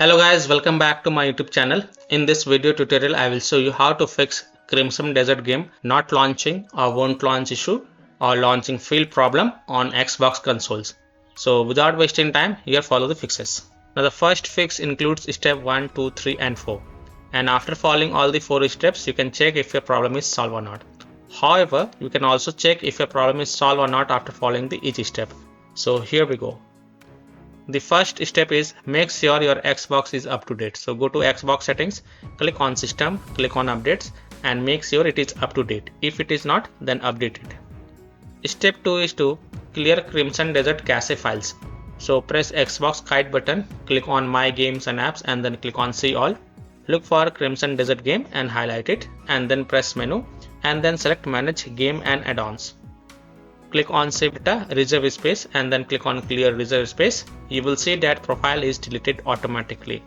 Hello guys, welcome back to my YouTube channel. In this video tutorial, I will show you how to fix Crimson Desert game not launching or won't launch issue or launching failed problem on Xbox consoles. So without wasting time, here follow the fixes. Now the first fix includes step 1, 2, 3 and 4. And after following all the 4 steps, you can check if your problem is solved or not. However, you can also check if your problem is solved or not after following each step. So here we go. The first step is make sure your Xbox is up to date. So go to Xbox settings, click on system, click on updates and make sure it is up to date. If it is not, then update it. Step 2 is to clear Crimson Desert cache files. So press Xbox kite button, click on my games and apps and then click on see all. Look for Crimson Desert game and highlight it and then press menu and then select manage game and add-ons. Click on save data, reserve space and then click on clear reserve space. You will see that profile is deleted automatically.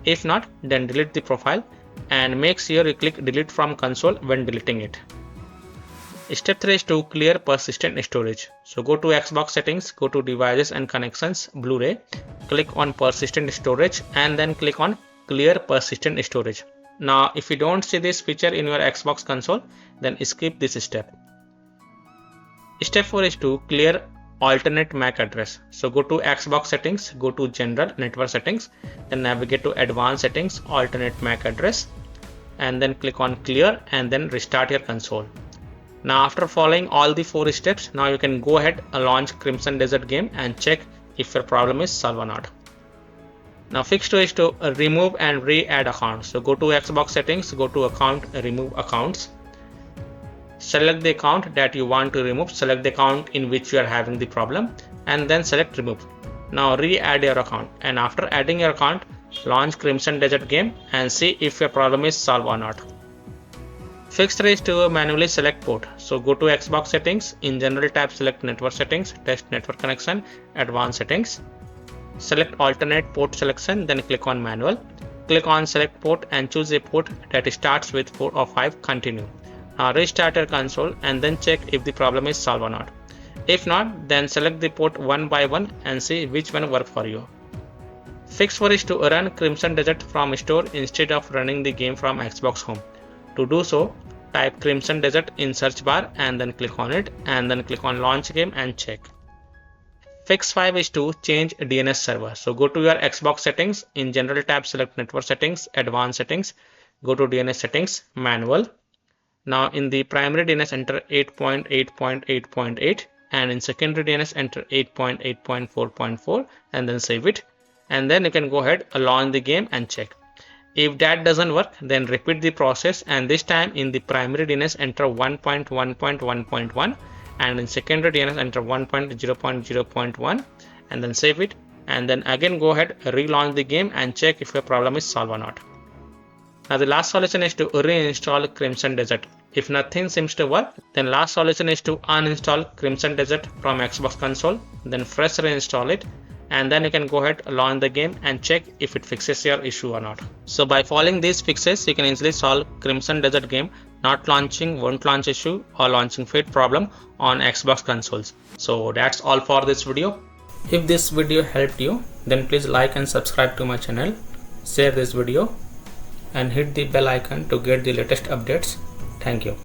If not, then delete the profile and make sure you click delete from console when deleting it. Step 3 is to clear persistent storage. So go to Xbox settings, go to devices and connections, Blu-ray, click on persistent storage and then click on clear persistent storage. Now if you don't see this feature in your Xbox console, then skip this step. Step 4 is to clear alternate MAC address. So go to Xbox settings, go to general network settings, then navigate to advanced settings, alternate MAC address and then click on clear and then restart your console. Now after following all the 4 steps, now you can go ahead and launch Crimson Desert game and check if your problem is solved or not. Now fix 2 is to remove and re-add accounts. So go to Xbox settings, go to account, remove accounts. Select the account that you want to remove, select the account in which you are having the problem and then select remove. Now re-add your account and after adding your account, launch Crimson Desert game and see if your problem is solved or not. Fix 3 is to manually select port. So go to Xbox settings, in general tab select network settings, test network connection, advanced settings. Select alternate port selection, then click on manual. Click on select port and choose a port that starts with 4 or 5, continue. Now restart your console and then check if the problem is solved or not. If not, then select the port one by one and see which one works for you. Fix 4 is to run Crimson Desert from store instead of running the game from Xbox Home. To do so, type Crimson Desert in search bar and then click on it and then click on launch game and check. Fix 5 is to change DNS server. So go to your Xbox settings, in general tab select network settings, advanced settings, go to DNS settings, manual. Now in the primary DNS enter 8.8.8.8 and in secondary DNS enter 8.8.4.4 and then save it and then you can go ahead launch the game and check. If that doesn't work, then repeat the process and this time in the primary DNS enter 1.1.1.1 and in secondary DNS enter 1.0.0.1 and then save it and then again go ahead relaunch the game and check if your problem is solved or not. Now the last solution is to reinstall Crimson Desert. If nothing seems to work, then last solution is to uninstall Crimson Desert from Xbox console, then fresh reinstall it and then you can go ahead launch the game and check if it fixes your issue or not. So by following these fixes, you can easily solve Crimson Desert game not launching, won't launch issue or launching failed problem on Xbox consoles. So that's all for this video. If this video helped you, then please like and subscribe to my channel, share this video and hit the bell icon to get the latest updates. Thank you.